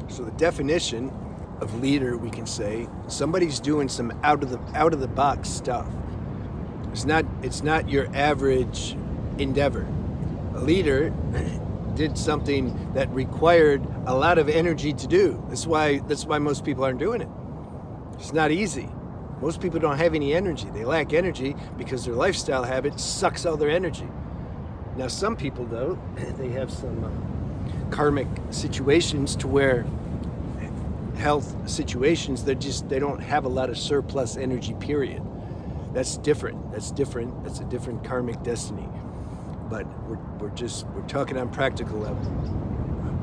So the definition of leader, we can say, somebody's doing some out of the box stuff. It's not your average endeavor. A leader did something that required a lot of energy to do. That's why most people aren't doing it. It's not easy. Most people don't have any energy. They lack energy because their lifestyle habit sucks all their energy. Now, some people, though, they have some karmic situations to where health situations, they don't have a lot of surplus energy, period. That's different. That's a different karmic destiny. But we're talking on practical level.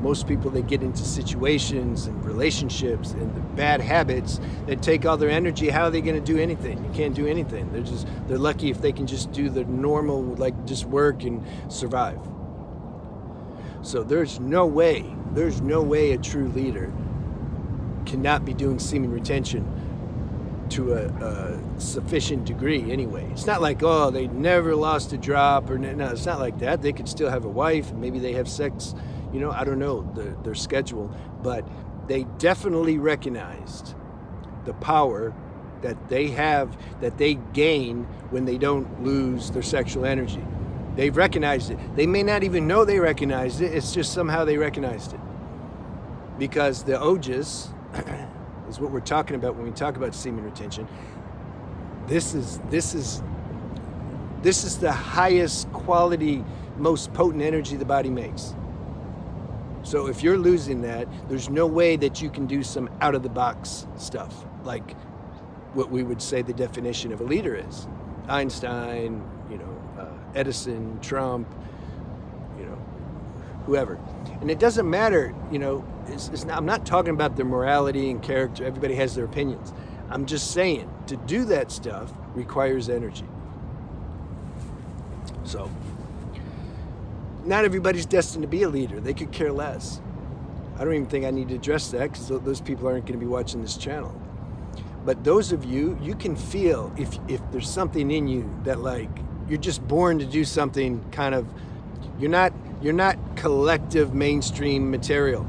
Most people, they get into situations and relationships and the bad habits that take all their energy. How are they going to do anything? You can't do anything. They're lucky if they can just do the normal, like just work and survive. So there's no way a true leader cannot be doing semen retention to a sufficient degree anyway. It's not like, oh, they never lost a drop, or no, it's not like that. They could still have a wife, and maybe they have sex, I don't know their schedule, but they definitely recognized the power that they have, that they gain when they don't lose their sexual energy. They've recognized it. They may not even know they recognized it. It's just somehow they recognized it. Because the ojas is what we're talking about when we talk about semen retention. This is the highest quality, most potent energy the body makes. So if you're losing that, there's no way that you can do some out-of-the-box stuff, like what we would say the definition of a leader is. Einstein, Edison, Trump, whoever. And it doesn't matter, I'm not talking about their morality and character. Everybody has their opinions. I'm just saying, to do that stuff requires energy. So, not everybody's destined to be a leader. They could care less. I don't even think I need to address that because those people aren't going to be watching this channel. But those of you, you can feel if there's something in you that, like, you're just born to do something kind of, you're not collective mainstream material.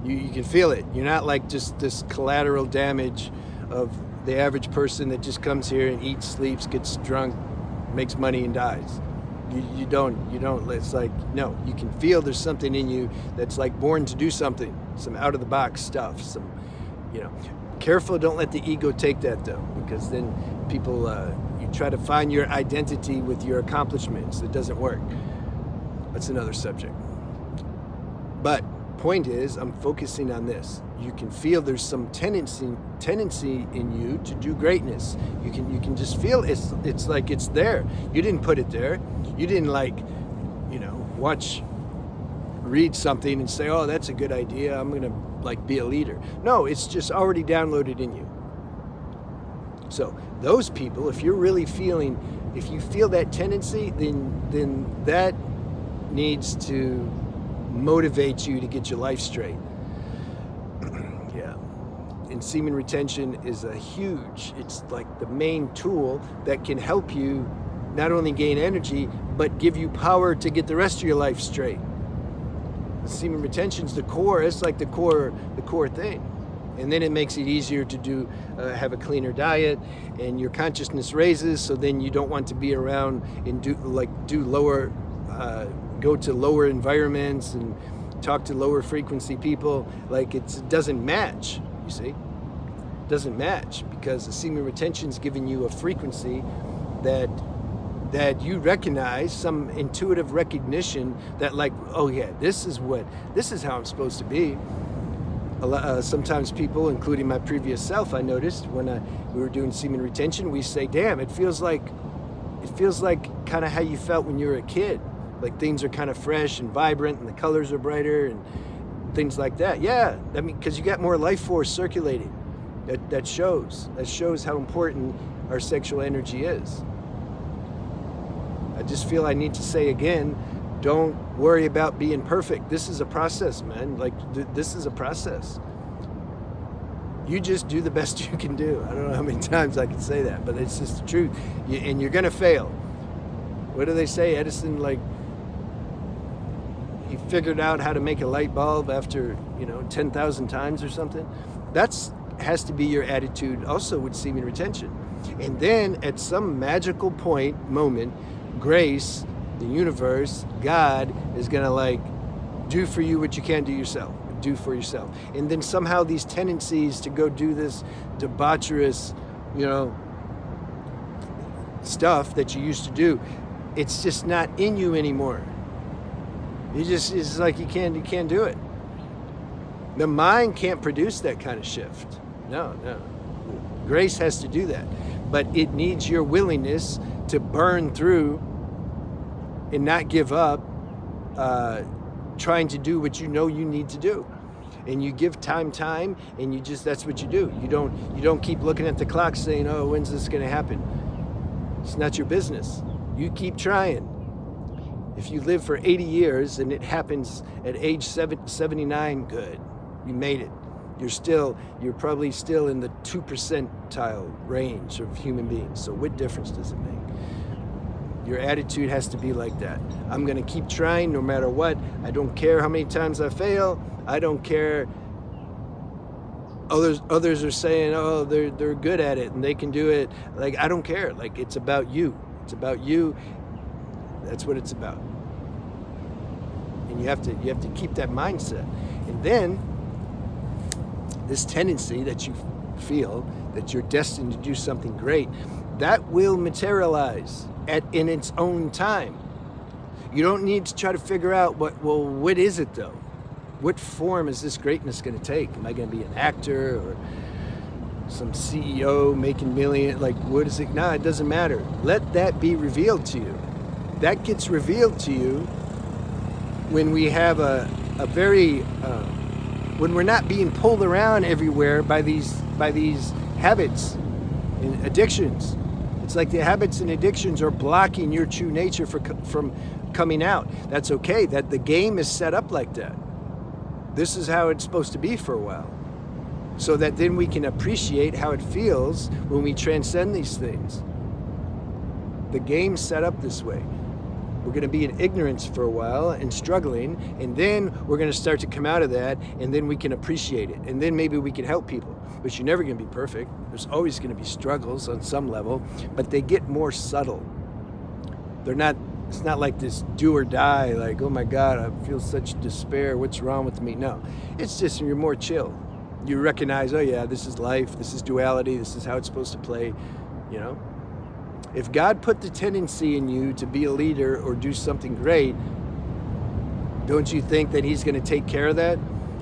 You can feel it. You're not like just this collateral damage of the average person that just comes here and eats, sleeps, gets drunk, makes money and dies. You don't, it's like, no, you can feel there's something in you that's like born to do something, some out of the box stuff, some, careful, don't let the ego take that though, because then people, you try to find your identity with your accomplishments. It doesn't work. That's another subject. But point is, I'm focusing on this. You can feel there's some tendency in you to do greatness. You can just feel it's like it's there. You didn't put it there. You didn't read something and say, oh, that's a good idea, I'm gonna be a leader. No, it's just already downloaded in you. So those people, if you feel that tendency, then that needs to motivate you to get your life straight. Yeah. And semen retention is it's like the main tool that can help you not only gain energy, but give you power to get the rest of your life straight. The semen retention's the core. It's like the core thing. And then it makes it easier to have a cleaner diet, and your consciousness raises, so then you don't want to be around and go to lower environments and talk to lower frequency people. Like it doesn't match, you see? It doesn't match because the semen retention's giving you a frequency that you recognize, some intuitive recognition that, like, oh yeah, this is how I'm supposed to be. Sometimes people, including my previous self, I noticed when we were doing semen retention, we say, damn, it feels like kind of how you felt when you were a kid. Like things are kind of fresh and vibrant and the colors are brighter and things like that. Yeah, I mean, because you got more life force circulating. That shows how important our sexual energy is. I just feel I need to say again, don't worry about being perfect. This is a process, man. Like, this is a process. You just do the best you can do. I don't know how many times I can say that, but it's just the truth. And you're going to fail. What do they say? Edison, you figured out how to make a light bulb after 10,000 times or something. That's has to be your attitude also with semen retention. And then at some magical moment, grace, the universe, God is gonna like do for you what you can't do for yourself. And then somehow these tendencies to go do this debaucherous, stuff that you used to do, it's just not in you anymore. It's like you can't do it. The mind can't produce that kind of shift. No. Grace has to do that. But it needs your willingness to burn through and not give up trying to do what you know you need to do. And you give time, and that's what you do. You don't keep looking at the clock saying, oh, when's this gonna happen? It's not your business. You keep trying. If you live for 80 years and it happens at age 79, good. You made it. You're probably still in the 2 percentile range of human beings. So what difference does it make? Your attitude has to be like that. I'm gonna keep trying no matter what. I don't care how many times I fail. I don't care. Others are saying, oh, they're good at it and they can do it. Like, I don't care. Like, it's about you. It's about you. That's what it's about. And you have to keep that mindset. And then this tendency that you feel that you're destined to do something great, that will materialize in its own time. You don't need to try to figure out what is it though? What form is this greatness going to take? Am I going to be an actor or some CEO making millions? Like, what is it? No, it doesn't matter. Let that be revealed to you. That gets revealed to you when we have a very when we're not being pulled around everywhere by these habits and addictions. It's like the habits and addictions are blocking your true nature from coming out. That's okay. That the game is set up like that. This is how it's supposed to be for a while. So that then we can appreciate how it feels when we transcend these things. The game's set up this way. We're going to be in ignorance for a while and struggling, and then we're going to start to come out of that, and then we can appreciate it, and then maybe we can help people. But you're never going to be perfect. There's always going to be struggles on some level, but they get more subtle. It's not like this do or die, like, oh my God, I feel such despair, what's wrong with me? No, it's just you're more chill. You recognize, oh yeah, this is life, this is duality, this is how it's supposed to play, If God put the tendency in you to be a leader or do something great, don't you think that He's going to take care of that?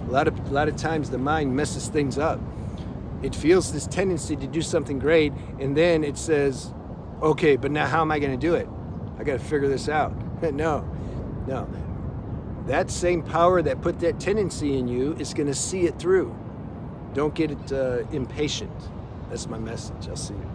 A lot of times the mind messes things up. It feels this tendency to do something great, and then it says, okay, but now how am I going to do it? I got to figure this out. No. That same power that put that tendency in you is going to see it through. Don't get it impatient. That's my message. I'll see you.